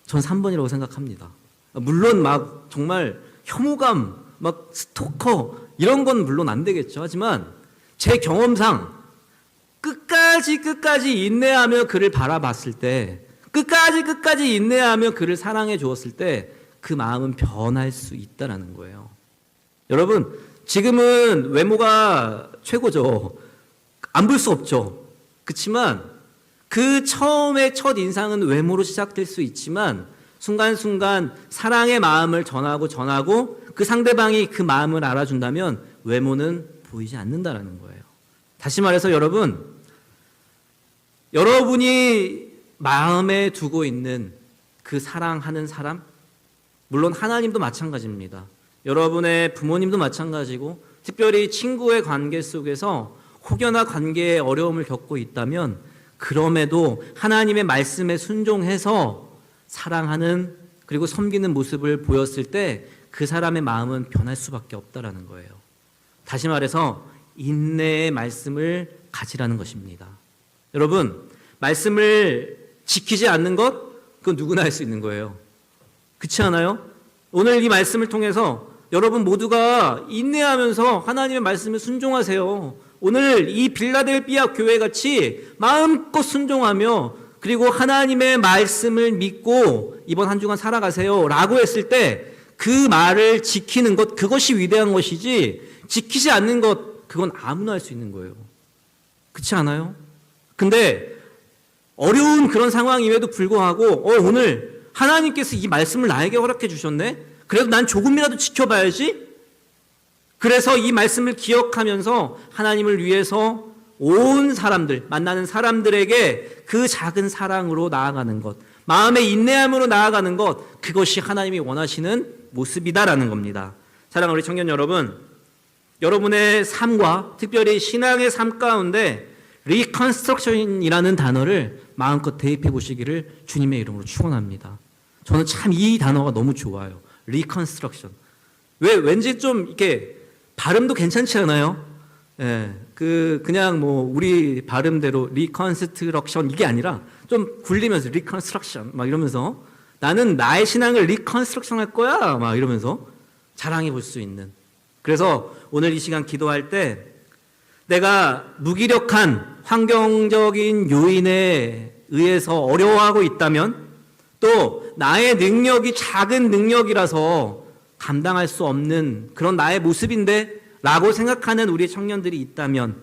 [SPEAKER 1] 전 3번이라고 생각합니다. 물론 막 정말 혐오감, 막 스토커 이런 건 물론 안 되겠죠. 하지만 제 경험상 끝까지 인내하며 그를 바라봤을 때, 끝까지 인내하며 그를 사랑해 주었을 때 그 마음은 변할 수 있다라는 거예요. 여러분, 지금은 외모가 최고죠. 안 볼 수 없죠. 그렇지만 그 처음의 첫 인상은 외모로 시작될 수 있지만 순간순간 사랑의 마음을 전하고 그 상대방이 그 마음을 알아준다면 외모는 보이지 않는다라는 거예요. 다시 말해서 여러분이 마음에 두고 있는 그 사랑하는 사람, 물론 하나님도 마찬가지입니다. 여러분의 부모님도 마찬가지고, 특별히 친구의 관계 속에서 혹여나 관계에 어려움을 겪고 있다면 그럼에도 하나님의 말씀에 순종해서 사랑하는, 그리고 섬기는 모습을 보였을 때 그 사람의 마음은 변할 수밖에 없다라는 거예요. 다시 말해서 인내의 말씀을 가지라는 것입니다. 여러분, 말씀을 지키지 않는 것, 그건 누구나 할 수 있는 거예요. 그렇지 않아요? 오늘 이 말씀을 통해서 여러분 모두가 인내하면서 하나님의 말씀에 순종하세요. 오늘 이 빌라델비아 교회같이 마음껏 순종하며, 그리고 하나님의 말씀을 믿고 이번 한 주간 살아가세요 라고 했을 때 그 말을 지키는 것, 그것이 위대한 것이지, 지키지 않는 것, 그건 아무나 할 수 있는 거예요. 그렇지 않아요? 근데 어려운 그런 상황임에도 불구하고 오늘 하나님께서 이 말씀을 나에게 허락해 주셨네? 그래도 난 조금이라도 지켜봐야지? 그래서 이 말씀을 기억하면서 하나님을 위해서 온 사람들, 만나는 사람들에게 그 작은 사랑으로 나아가는 것, 마음의 인내함으로 나아가는 것, 그것이 하나님이 원하시는 모습이다라는 겁니다. 사랑하는 우리 청년 여러분, 여러분의 삶과 특별히 신앙의 삶 가운데 리컨스트럭션이라는 단어를 마음껏 대입해 보시기를 주님의 이름으로 축원합니다. 저는 참 이 단어가 너무 좋아요. 리컨스트럭션. 왠지 좀 이렇게 발음도 괜찮지 않아요? 예, 그냥 뭐 우리 발음대로 리컨스트럭션 이게 아니라 좀 굴리면서 리컨스트럭션 막 이러면서 나는 나의 신앙을 리컨스트럭션 할 거야 막 이러면서 자랑해 볼 수 있는. 그래서 오늘 이 시간 기도할 때 내가 무기력한 환경적인 요인에 의해서 어려워하고 있다면, 또 나의 능력이 작은 능력이라서 감당할 수 없는 그런 나의 모습인데 라고 생각하는 우리 청년들이 있다면,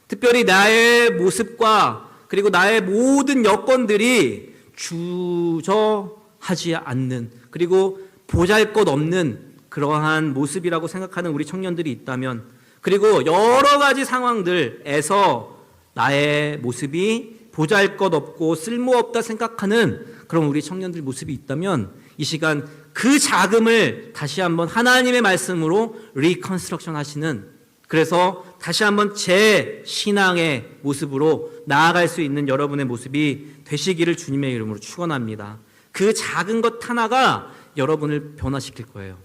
[SPEAKER 1] 특별히 나의 모습과 그리고 나의 모든 여건들이 주저하지 않는, 그리고 보잘것없는 그러한 모습이라고 생각하는 우리 청년들이 있다면, 그리고 여러 가지 상황들에서 나의 모습이 보잘것없고 쓸모없다 생각하는 그런 우리 청년들 모습이 있다면, 이 시간 그 자금을 다시 한번 하나님의 말씀으로 리컨스트럭션 하시는 그래서 다시 한번 제 신앙의 모습으로 나아갈 수 있는 여러분의 모습이 되시기를 주님의 이름으로 축원합니다. 그 작은 것 하나가 여러분을 변화시킬 거예요.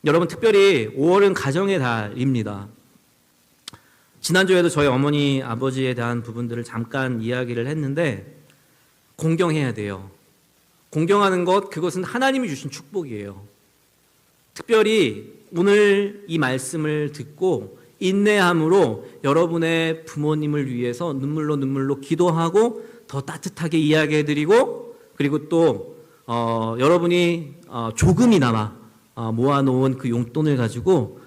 [SPEAKER 1] 여러분, 특별히 5월은 가정의 달입니다. 지난주에도 저희 어머니, 아버지에 대한 부분들을 잠깐 이야기를 했는데 공경해야 돼요. 공경하는 것, 그것은 하나님이 주신 축복이에요. 특별히 오늘 이 말씀을 듣고 인내함으로 여러분의 부모님을 위해서 눈물로 기도하고 더 따뜻하게 이야기해드리고, 그리고 또 여러분이 조금이나마 모아놓은 그 용돈을 가지고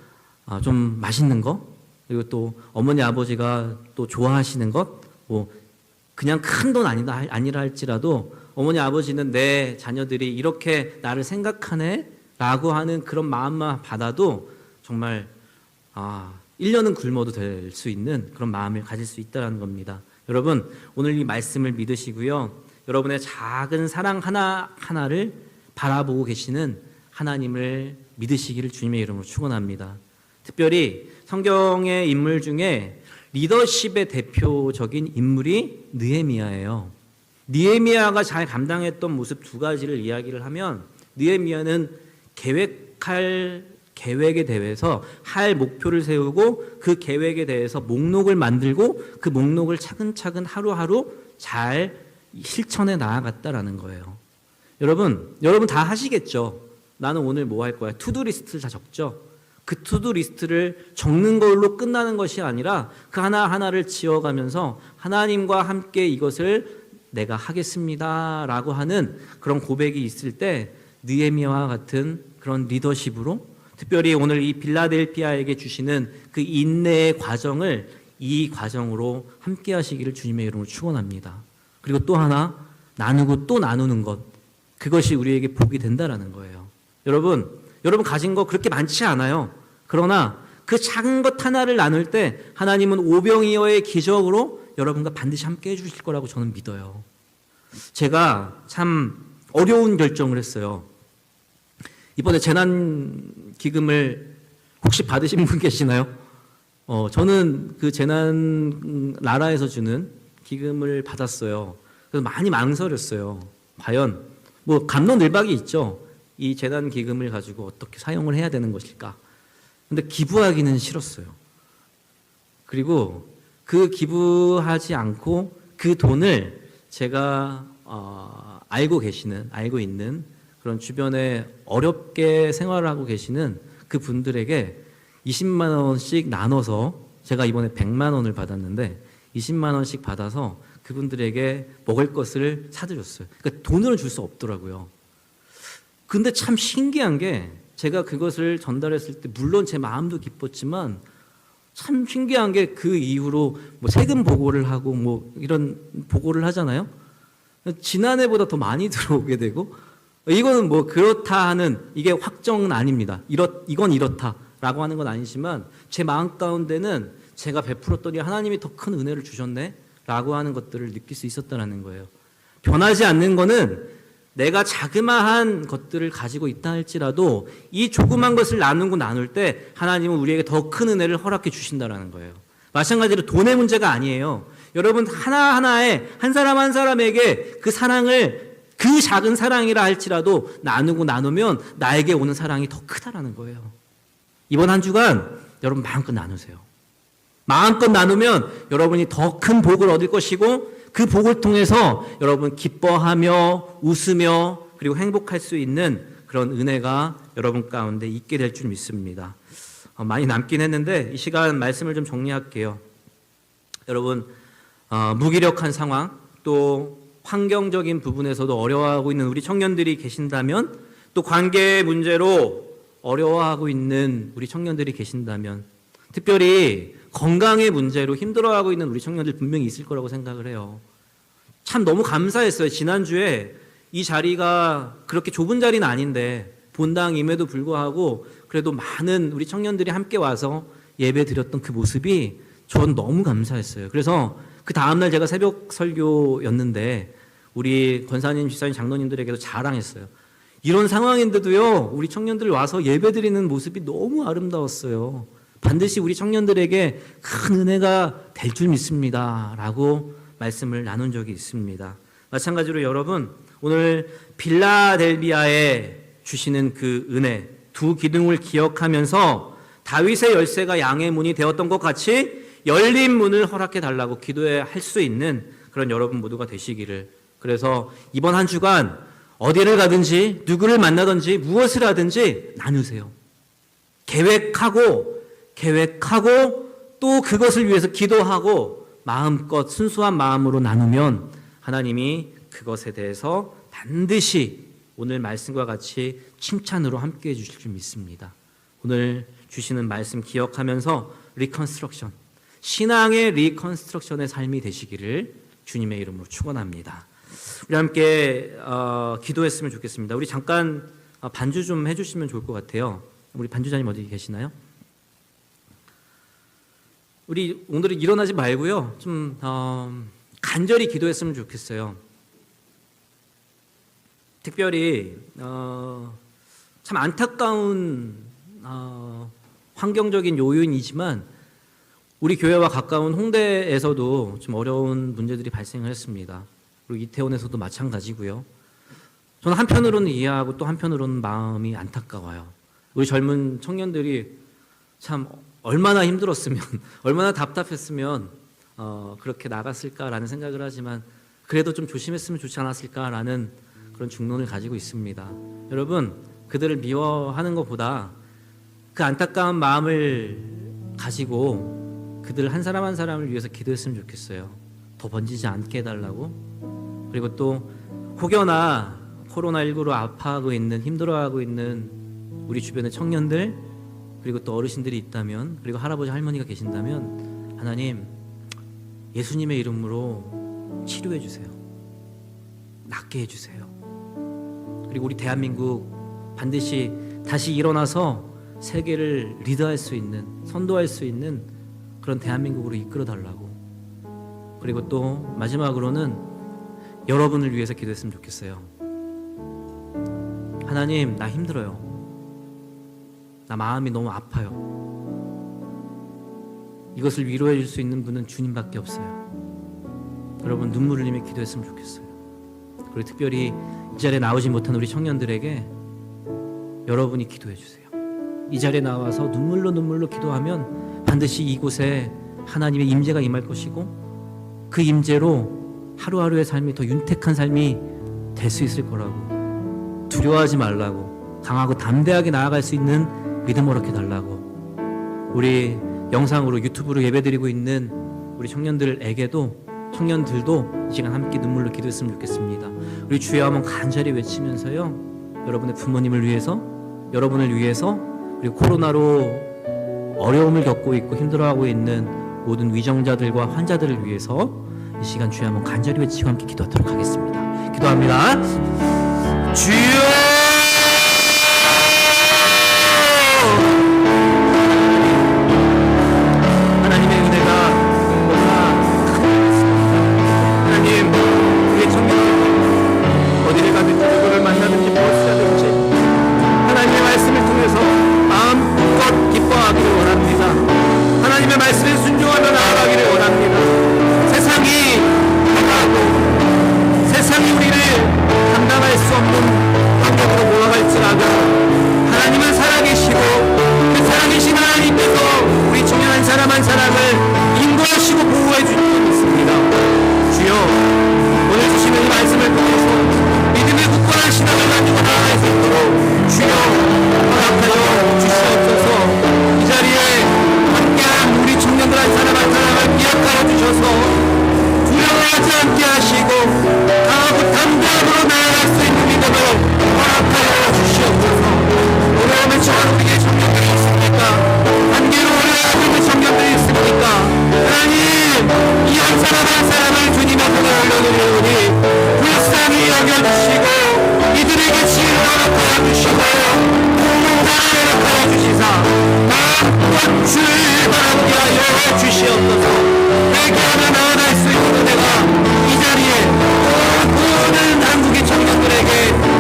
[SPEAKER 1] 좀 맛있는 거, 그리고 또 어머니 아버지가 또 좋아하시는 것, 뭐 그냥 큰 돈 아니라 할지라도 어머니 아버지는 내 자녀들이 이렇게 나를 생각하네 라고 하는 그런 마음만 받아도 정말 1년은 굶어도 될 수 있는 그런 마음을 가질 수 있다는 겁니다. 여러분, 오늘 이 말씀을 믿으시고요, 여러분의 작은 사랑 하나하나를 바라보고 계시는 하나님을 믿으시기를 주님의 이름으로 축원합니다. 특별히 성경의 인물 중에 리더십의 대표적인 인물이 느헤미야예요. 느헤미야가 잘 감당했던 모습 두 가지를 이야기를 하면, 느헤미야는 계획에 대해서 할 목표를 세우고 그 계획에 대해서 목록을 만들고 그 목록을 차근차근 하루하루 잘 실천해 나아갔다라는 거예요. 여러분 다 하시겠죠? 나는 오늘 뭐 할 거야? 투두 리스트를 다 적죠? 그 투두 리스트를 적는 걸로 끝나는 것이 아니라 그 하나하나를 지어가면서 하나님과 함께 이것을 내가 하겠습니다 라고 하는 그런 고백이 있을 때 느헤미야와 같은 그런 리더십으로, 특별히 오늘 이 빌라델피아에게 주시는 그 인내의 과정을 이 과정으로 함께 하시기를 주님의 이름으로 축원합니다. 그리고 또 하나, 나누고 또 나누는 것, 그것이 우리에게 복이 된다라는 거예요. 여러분 가진 거 그렇게 많지 않아요. 그러나 그 작은 것 하나를 나눌 때 하나님은 오병이어의 기적으로 여러분과 반드시 함께 해주실 거라고 저는 믿어요. 제가 참 어려운 결정을 했어요. 이번에 재난기금을 혹시 받으신 분 계시나요? 저는 그 재난 나라에서 주는 기금을 받았어요. 그래서 많이 망설였어요. 과연 뭐 갑론을박이 있죠. 이 재난기금을 가지고 어떻게 사용을 해야 되는 것일까? 근데 기부하기는 싫었어요. 그리고 그 기부하지 않고 그 돈을 제가 알고 있는 그런 주변에 어렵게 생활을 하고 계시는 그 분들에게 20만 원씩 나눠서, 제가 이번에 100만 원을 받았는데 20만 원씩 받아서 그분들에게 먹을 것을 사드렸어요. 그러니까 돈을 줄 수 없더라고요. 근데 참 신기한 게, 제가 그것을 전달했을 때 물론 제 마음도 기뻤지만 참 신기한 게, 그 이후로 뭐 세금 보고를 하고 뭐 이런 보고를 하잖아요. 지난해보다 더 많이 들어오게 되고, 이거는 뭐 그렇다 하는, 이게 확정은 아닙니다. 이건 이렇다라고 하는 건 아니지만 제 마음 가운데는 제가 베풀었더니 하나님이 더 큰 은혜를 주셨네 라고 하는 것들을 느낄 수 있었다는 거예요. 변하지 않는 거는 내가 자그마한 것들을 가지고 있다 할지라도 이 조그만 것을 나눌 때 하나님은 우리에게 더 큰 은혜를 허락해 주신다는 거예요. 마찬가지로 돈의 문제가 아니에요. 여러분, 하나하나에 한 사람 한 사람에게 그 사랑을, 그 작은 사랑이라 할지라도 나누면 나에게 오는 사랑이 더 크다라는 거예요. 이번 한 주간 여러분 마음껏 나누세요. 마음껏 나누면 여러분이 더 큰 복을 얻을 것이고, 그 복을 통해서 여러분 기뻐하며 웃으며 그리고 행복할 수 있는 그런 은혜가 여러분 가운데 있게 될 줄 믿습니다. 많이 남긴 했는데 이 시간 말씀을 좀 정리할게요. 여러분, 무기력한 상황, 또 환경적인 부분에서도 어려워하고 있는 우리 청년들이 계신다면, 또 관계 문제로 어려워하고 있는 우리 청년들이 계신다면, 특별히 건강의 문제로 힘들어하고 있는 우리 청년들 분명히 있을 거라고 생각을 해요. 참 너무 감사했어요. 지난주에 이 자리가 그렇게 좁은 자리는 아닌데 본당임에도 불구하고 그래도 많은 우리 청년들이 함께 와서 예배 드렸던 그 모습이 전 너무 감사했어요. 그래서 그 다음날 제가 새벽 설교였는데 우리 권사님, 집사님, 장로님들에게도 자랑했어요. 이런 상황인데도요, 우리 청년들 와서 예배 드리는 모습이 너무 아름다웠어요. 반드시 우리 청년들에게 큰 은혜가 될 줄 믿습니다. 라고 말씀을 나눈 적이 있습니다. 마찬가지로 여러분, 오늘 빌라델비아에 주시는 그 은혜, 두 기둥을 기억하면서 다윗의 열쇠가 양의 문이 되었던 것 같이 열린 문을 허락해 달라고 기도해야 할 수 있는 그런 여러분 모두가 되시기를. 그래서 이번 한 주간 어디를 가든지 누구를 만나든지 무엇을 하든지 나누세요. 계획하고 또 그것을 위해서 기도하고 마음껏 순수한 마음으로 나누면 하나님이 그것에 대해서 반드시 오늘 말씀과 같이 칭찬으로 함께해 주실 줄 믿습니다. 오늘 주시는 말씀 기억하면서 리컨스트럭션, 신앙의 리컨스트럭션의 삶이 되시기를 주님의 이름으로 축원합니다. 우리 함께 기도했으면 좋겠습니다. 우리 잠깐 반주 좀 해주시면 좋을 것 같아요. 우리 반주자님 어디 계시나요? 우리 오늘은 일어나지 말고요. 좀 간절히 기도했으면 좋겠어요. 특별히 참 안타까운 환경적인 요인이지만 우리 교회와 가까운 홍대에서도 좀 어려운 문제들이 발생을 했습니다. 그리고 이태원에서도 마찬가지고요. 저는 한편으로는 이해하고 또 한편으로는 마음이 안타까워요. 우리 젊은 청년들이 참 얼마나 힘들었으면 얼마나 답답했으면 그렇게 나갔을까라는 생각을 하지만 그래도 좀 조심했으면 좋지 않았을까라는 그런 중론을 가지고 있습니다. 여러분, 그들을 미워하는 것보다 그 안타까운 마음을 가지고 그들 한 사람 한 사람을 위해서 기도했으면 좋겠어요. 더 번지지 않게 해달라고. 그리고 또 혹여나 코로나19로 아파하고 있는, 힘들어하고 있는 우리 주변의 청년들, 그리고 또 어르신들이 있다면, 그리고 할아버지 할머니가 계신다면 하나님 예수님의 이름으로 치료해 주세요. 낫게 해주세요. 그리고 우리 대한민국 반드시 다시 일어나서 세계를 리드할 수 있는, 선도할 수 있는 그런 대한민국으로 이끌어 달라고. 그리고 또 마지막으로는 여러분을 위해서 기도했으면 좋겠어요. 하나님, 나 힘들어요. 나 마음이 너무 아파요. 이것을 위로해 줄 수 있는 분은 주님밖에 없어요. 여러분, 눈물 흘리며 기도했으면 좋겠어요. 그리고 특별히 이 자리에 나오지 못한 우리 청년들에게 여러분이 기도해 주세요. 이 자리에 나와서 눈물로 기도하면 반드시 이곳에 하나님의 임재가 임할 것이고 그 임재로 하루하루의 삶이 더 윤택한 삶이 될 수 있을 거라고. 두려워하지 말라고, 강하고 담대하게 나아갈 수 있는 믿음 허락해 달라고. 우리 영상으로 유튜브로 예배드리고 있는 우리 청년들도 이 시간 함께 눈물로 기도했으면 좋겠습니다. 우리 주여 한번 간절히 외치면서요, 여러분의 부모님을 위해서, 여러분을 위해서, 그리고 코로나로 어려움을 겪고 있고 힘들어하고 있는 모든 위정자들과 환자들을 위해서 이 시간 주여 한번 간절히 외치고 함께 기도하도록 하겠습니다. 기도합니다. 주여, 말씀에 순종하며 나아가기를 원합니다. 세상이 다가오고 세상이 우리를 감당할 수 없는 환경으로 몰아갈지라도 하나님은 살아계시고 그 살아계신 하나님께서 우리 청년 한 사람 한 사람을 인도하시고 보호해 주실 줄 믿습니다. 주여, 오늘 주시는 이 말씀을 통해서 믿음의 굳건한 신앙을 가지고 나아갈 수 있도록 주여 허락하여 주시옵소서. 이 자리에 우리 청년들 한 사람 한 사람을 기억하여 주셔서 두려워하지 않게 하시고 강하고 담대함으로 나아갈 수 있는 믿음을 허락하여 주시옵소서. 어려움에 처한 우리의 청년들이 있습니까? 한계로 어려워하고 있는 청년들이 있습니까? 하나님, 이 한 사람 한 사람을 주님 앞에 올려드리오니 불쌍히 여겨주시고 이들에게 지혜를 허락하여 주시고 공동장을 허락하여 주시사 마음껏 출발하게 하여 주시옵소서. 회개하며 나아갈 수 있는 은혜가 이 자리에 모든 한국의 청년들에게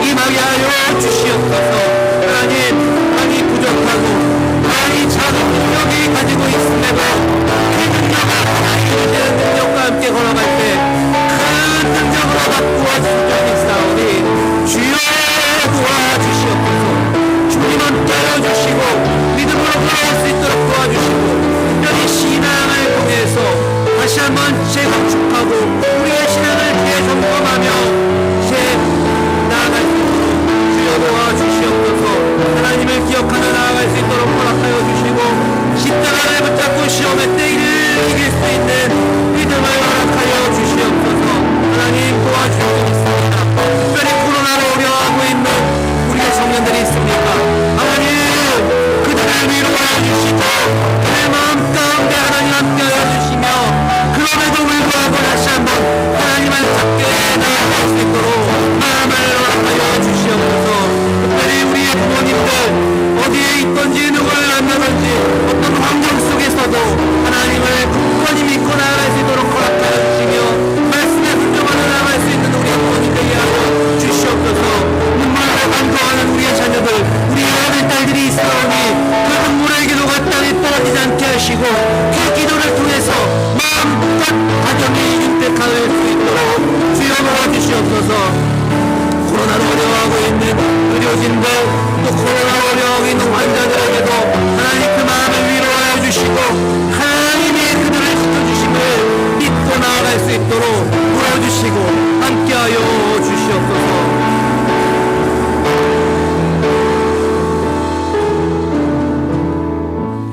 [SPEAKER 1] 임하게 하여 주시옵소서. 하나님, 많이 부족하고 많이 작은 능력이 힘들어도 하나님을 굳건히 믿고 나아갈 수 있도록 허락하여 주시며 말씀에 순종하며 나아갈 수 있는 우리 부모님 되게 하여 주시옵소서. 눈물로 간구하는 우리의 자녀들, 우리 아들 딸들이 있사오니 그 눈물의 기도가 땅에 떨어지지 않게 하시고 그 기도를 통해서 마음껏 가정이 윤택할 수 있도록 주여 도와주시옵소서. 코로나로 어려워하고 있는 의료진들, 또 코로나로 어려워하고 있는 환자들에게도 하나님 그 마음을 위로하여 주시고 하나님이 그들을 지켜주심을 믿고 나아갈 수 있도록 도와주시고 함께하여 주시옵소서.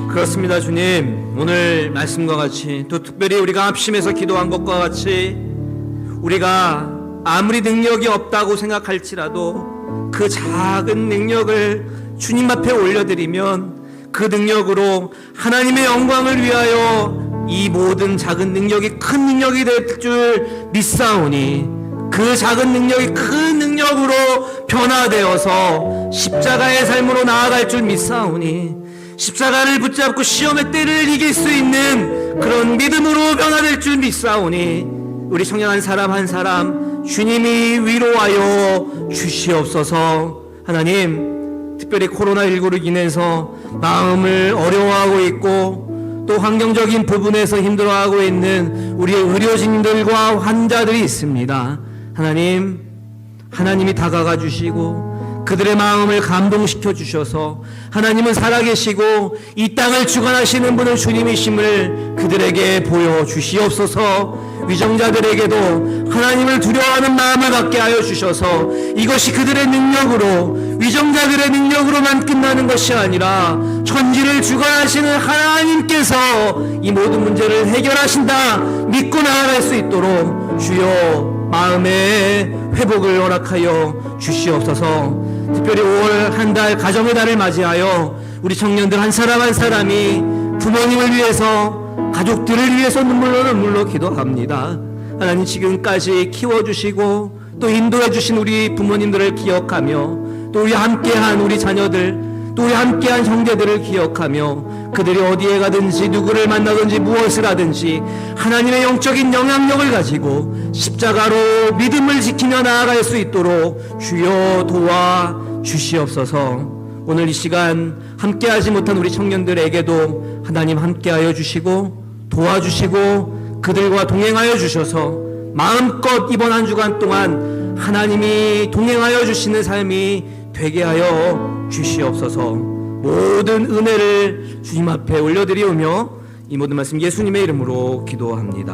[SPEAKER 1] 그렇습니다. 주님, 오늘 말씀과 같이 또 특별히 우리가 합심해서 기도한 것과 같이 우리가 아무리 능력이 없다고 생각할지라도 그 작은 능력을 주님 앞에 올려드리면 그 능력으로 하나님의 영광을 위하여 이 모든 작은 능력이 큰 능력이 될 줄 믿사오니 그 작은 능력이 큰 능력으로 변화되어서 십자가의 삶으로 나아갈 줄 믿사오니 십자가를 붙잡고 시험의 때를 이길 수 있는 그런 믿음으로 변화될 줄 믿사오니 우리 청년 한 사람 한 사람 주님이 위로하여 주시옵소서. 하나님, 특별히 코로나19로 인해서 마음을 어려워하고 있고 또 환경적인 부분에서 힘들어하고 있는 우리의 의료진들과 환자들이 있습니다. 하나님, 하나님이 다가가 주시고 그들의 마음을 감동시켜 주셔서 하나님은 살아계시고 이 땅을 주관하시는 분은 주님이심을 그들에게 보여주시옵소서. 위정자들에게도 하나님을 두려워하는 마음을 갖게 하여 주셔서 이것이 그들의 능력으로, 위정자들의 능력으로만 끝나는 것이 아니라 천지를 주관하시는 하나님께서 이 모든 문제를 해결하신다 믿고 나아갈 수 있도록 주여 마음의 회복을 허락하여 주시옵소서. 특별히 5월 한 달 가정의 달을 맞이하여 우리 청년들 한 사람 한 사람이 부모님을 위해서, 가족들을 위해서 눈물로 기도합니다. 하나님, 지금까지 키워주시고 또 인도해 주신 우리 부모님들을 기억하며 또 우리 함께한 우리 자녀들, 또 우리 함께한 형제들을 기억하며 그들이 어디에 가든지 누구를 만나든지 무엇을 하든지 하나님의 영적인 영향력을 가지고 십자가로 믿음을 지키며 나아갈 수 있도록 주여 도와주시옵소서. 오늘 이 시간 함께하지 못한 우리 청년들에게도 하나님 함께하여 주시고 도와주시고 그들과 동행하여 주셔서 마음껏 이번 한 주간 동안 하나님이 동행하여 주시는 삶이 되게 하여 주시옵소서. 모든 은혜를 주님 앞에 올려드리오며 이 모든 말씀 예수님의 이름으로 기도합니다.